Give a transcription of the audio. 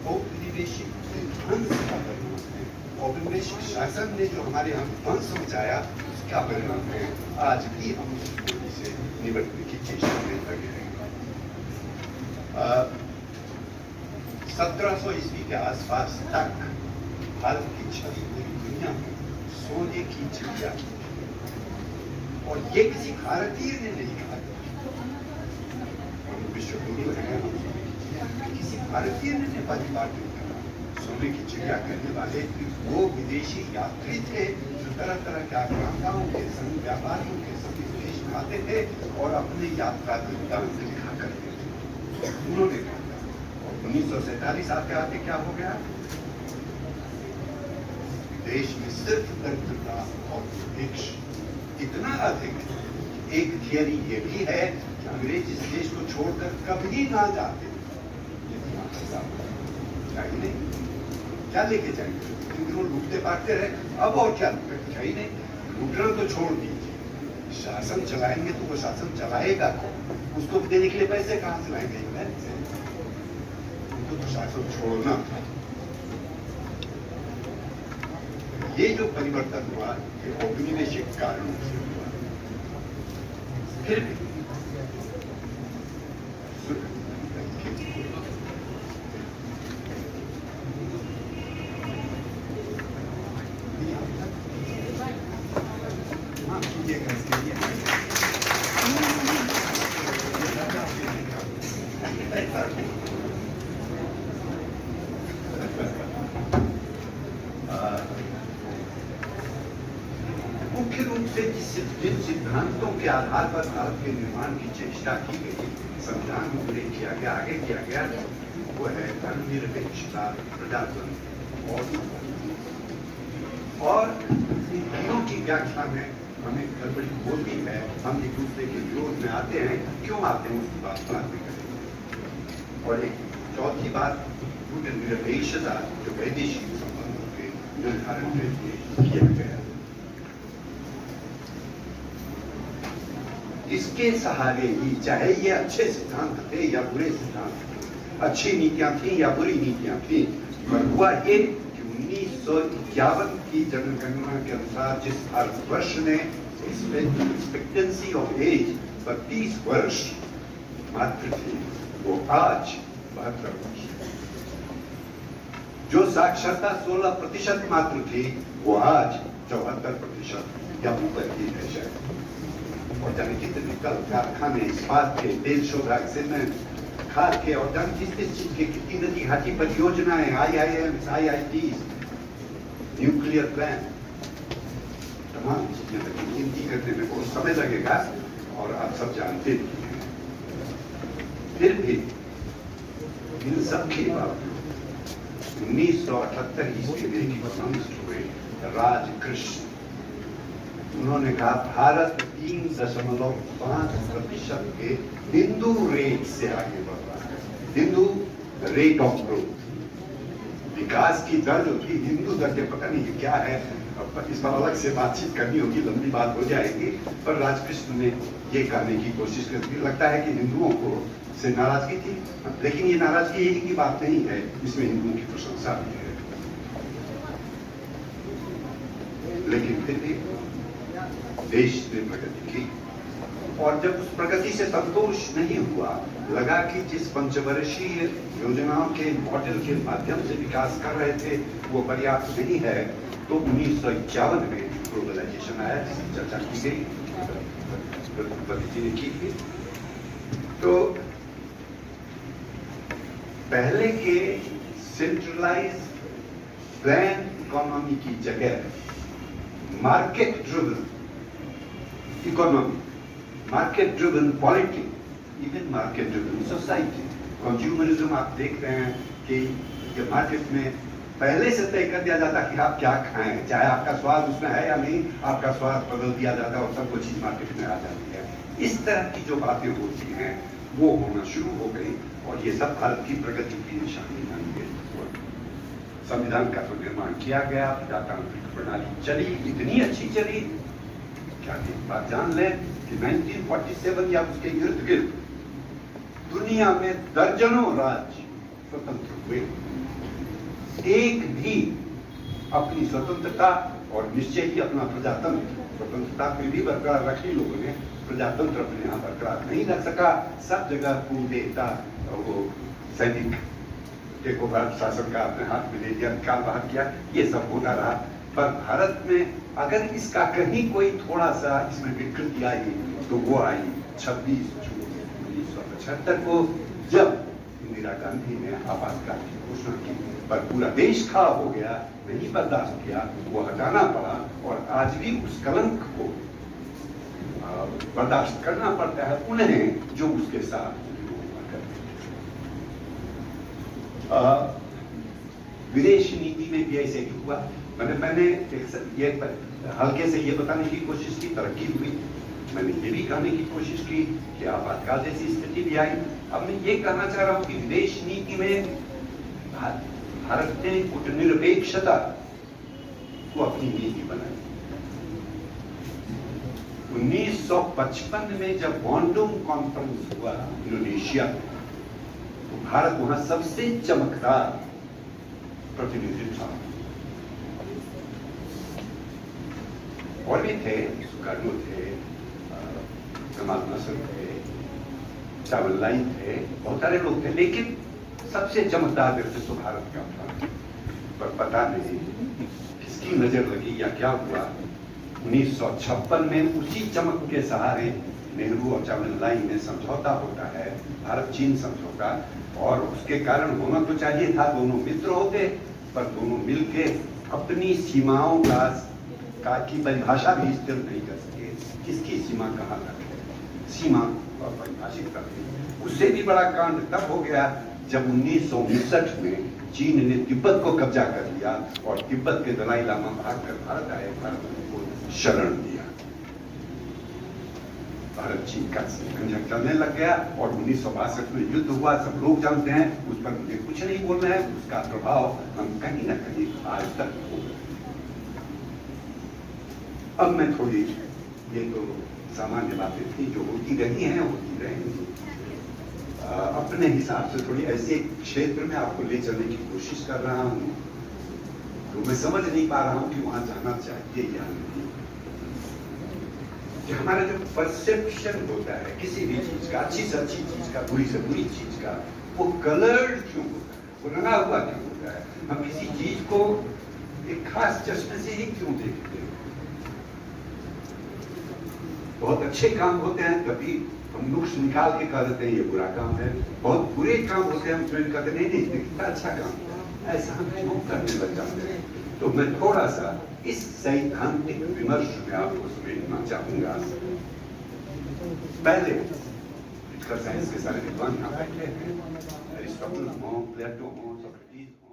औपनिवेशिक ध्वंस का परिणाम है। औपनिवेशिक शासन ने जो हमारे यहाँ ध्वंस मचाया उसका परिणाम है। आज भी हम उस स्थिति से निपटने की चेष्टा में लगे हैं। 1700 ईस्वी के आसपास तक भारत की छवि पूरी दुनिया में सोने की चिड़िया की, और ये किसी भारतीय ने नहीं कहा। विश्व गुरु है, किसी भारतीय ने पहली बार नहीं कहा। सोने की चिड़िया करने वाले वो विदेशी यात्री थे जो तरह तरह के आक्रांताओं के संग, व्यापारियों के संग देश में आते थे और अपने यात्रा वृत्तांत लिखा करते थे। उन्होंने कहा। और 1947 आते क्या हो गया? देश में सिर्फ दरिद्रता और दुर्भिक्ष इतना अधिक। एक थियरी ये भी है कि अंग्रेज इस देश को छोड़कर कभी ना जाते, नहीं क्या लेके जाएंगे? क्योंकि लूटते पाटते रहे, अब और क्या चाहिए? नहीं, लूटना तो छोड़ दीजिए, शासन चलाएंगे तो वो शासन चलाएगा कौन? उसको देने के लिए पैसे कहां से लाएंगे? उनको तो शासन छोड़ना था। ये जो परिवर्तन हुआ ये औपनिवेशिक कारणों से हुआ। फिर भी मुख्य रूप से जिन सिद्धांतों के आधार पर भारत के निर्माण की चेष्टा की गई, संविधान में उल्लेख किया गया, आगे किया गया, वो है धर्मनिरपेक्षता, प्रजातंत्र और इन तीनों की व्याख्या में हमें गड़बड़ी होती है। हम एक दूसरे के विरोध में आते हैं। क्यों आते हैं उसकी बात बाद में करेंगे। और एक चौथी बात, निरपेक्षता जो वैदेशिक संबंधों के निर्धारण के लिए किया गया, इसके सहारे ही, चाहे ये अच्छे सिद्धांत थे या बुरे सिद्धांत थे, अच्छी नीतियां थी या बुरी नीतियां थी, पर हुआ ये कि 1951 की जनगणना के अनुसार जिस भारतवर्ष ने एक्सपेक्टेंसी ऑफ एज 32 वर्ष मात्र थी, वो आज 72 वर्ष। जो साक्षरता 16% मात्र थी, वो आज 74% या ऊपर की है शायद। और जाने कितने कल कारखाने, इस्पात के, तेल शोधक, सीमेंट, खाद के और जाने किस चीज के, कितनी नदी घाटी परियोजनाएं, IIMs, IITs, न्यूक्लियर प्लांट, तमाम चीजें लगी। गिनती करने में बहुत समय लगेगा और आप सब जानते भी हैं। फिर भी इन सब के बावजूद 1978 ईस्वी में एक इकोनॉमिस्ट हुए राजकृष्ण, उन्होंने कहा भारत 3.5% के बिंदु रेट से आगे बढ़ रहा है। बिंदु रेट ऑफ ग्रोथ, विकास की दर जो थी, हिंदू दर के पता नहीं क्या है, इस पर अलग से बातचीत करनी होगी, लंबी बात हो जाएगी। पर राजकृष्ण ने ये करने की कोशिश की। लगता है कि हिंदुओं को से नाराजगी थी, लेकिन ये नाराजगी यही की बात नहीं है, इसमें हिंदुओं की प्रशंसा भी है। लेकिन फिर भी देश ने प्रगति की, और जब उस प्रगति से संतोष नहीं हुआ, लगा कि जिस पंचवर्षीय योजनाओं के मॉडल के माध्यम से विकास कर रहे थे वो पर्याप्त नहीं है, तो 1951 में ग्लोबलाइजेशन आया, जिसकी चर्चा की गई, ने की थी। तो पहले के सेंट्रलाइज प्लान इकोनॉमी की जगह market driven economy, market driven polity, even market driven society, consumerism आप देख रहे हैं कि मार्केट में पहले से तय कर दिया जाता कि आप क्या खाएं, चाहे आपका स्वाद उसमें है या नहीं, आपका स्वाद बदल दिया जाता है और सब कुछ चीज मार्केट में आ जाती है। इस तरह की जो बातें होती हैं वो होना शुरू हो गई, और ये सब भारत की प्रगति की निशानी बन गई। संविधान का तो निर्माण किया गया, प्रजातांत्रिक प्रणाली चली, इतनी अच्छी चली, क्या एक बात जान लें कि 1947 या उसके इर्द गिर्द दुनिया में दर्जनों राज्य स्वतंत्र हुए, एक भी अपनी स्वतंत्रता और निश्चय ही अपना प्रजातंत्र, स्वतंत्रता को भी बरकरार रखी लोगों ने, प्रजातंत्र अपने यहाँ बरकरार नहीं रख सका। सब जगह पूर्ण एकता, वो सैनिक टेक ओवर शासन का अपने हाथ में ले लिया, काल बाहर किया, ये सब होता रहा। पर भारत में अगर इसका कहीं कोई थोड़ा सा इसमें विकृति आई तो वो आई 26 जून 1975 को, जब इंदिरा गांधी ने आपातकाल की घोषणा की। पर पूरा देश खड़ा हो गया, नहीं बर्दाश्त किया, वो हटाना पड़ा। और आज भी उस कलंक को बर्दाश्त करना पड़ता है उन्हें जो उसके साथ विदेश नीति में भी ऐसे ही हुआ। मैंने ये हल्के से ये बताने की कोशिश की, तरक्की हुई। मैंने ये भी कहने की कोशिश की कि आपातकाल जैसी स्थिति भी आई। अब मैं ये कहना चाह रहा हूं कि विदेश नीति में भारत ने कूटनिरपेक्षता को अपनी नीति बनाई। 1955 में जब बॉन्डुम कॉन्फ्रेंस हुआ इंडोनेशिया में, तो भारत वहां सबसे चमकदार प्रतिनिधि था। और भी थे, सुकार्नो थे, कमाल नसर थे, चावलाई थे, बहुत सारे लोग थे, लेकिन सबसे चमकदार व्यक्तित्व भारत का था। पर पता नहीं किसकी नजर लगी या क्या हुआ। 1956 में उसी चमक के सहारे नेहरू और चावलाई में समझौता होता है, भारत चीन समझौता, और उसके कारण होना तो चाहिए था, दोनों मित्र होते, पर दोनों मिलके अपनी सीमाओं का की परिभाषा भी स्थिर नहीं कर सके। किसकी सीमा कहाँ तक है, सीमा परिभाषित करते। उससे भी बड़ा कांड तब हो गया जब 1959 में चीन ने तिब्बत को कब्जा कर लिया और तिब्बत के दलाई लामा भागकर भारत आए, भारत को शरण दिया। भारत चीन का झंझट चलने लग गया और 1962 में युद्ध हुआ, सब लोग जानते हैं। उस पर मुझे कुछ नहीं बोलना है, उसका प्रभाव हम कहीं ना कहीं आज तक हो। अब मैं थोड़ी, ये तो सामान्य बातें थी जो होती रही हैं, होती रहेंगी। अपने हिसाब से थोड़ी ऐसे क्षेत्र में आपको ले चलने की कोशिश कर रहा हूं तो मैं समझ नहीं पा रहा हूं कि वहां जाना चाहिए या नहीं। कि हमारा जो परसेप्शन होता है किसी भी चीज का, अच्छी से अच्छी चीज का, बुरी से बुरी चीज का, वो कलर्ड क्यों होता है, वो रंगा हुआ क्यों होता है। हम किसी चीज को एक खास चश्मे से ही क्यों देखते हैं। बहुत अच्छे काम होते हैं, कभी हम नुक्स निकाल के कह देते हैं ये बुरा काम है। बहुत बुरे काम होते हैं, हम स्वयं कहते नहीं कितना अच्छा काम, ऐसा हम क्यों करने लग जाते हैं। तो मैं थोड़ा सा इस सैद्धांतिक विमर्श में आपको समझना चाहूंगा। पहले साइंस के सारे विद्वान यहाँ बैठे हैं, अरिस्टोटल हो, प्लेटो हो, सोक्रेटिस हो,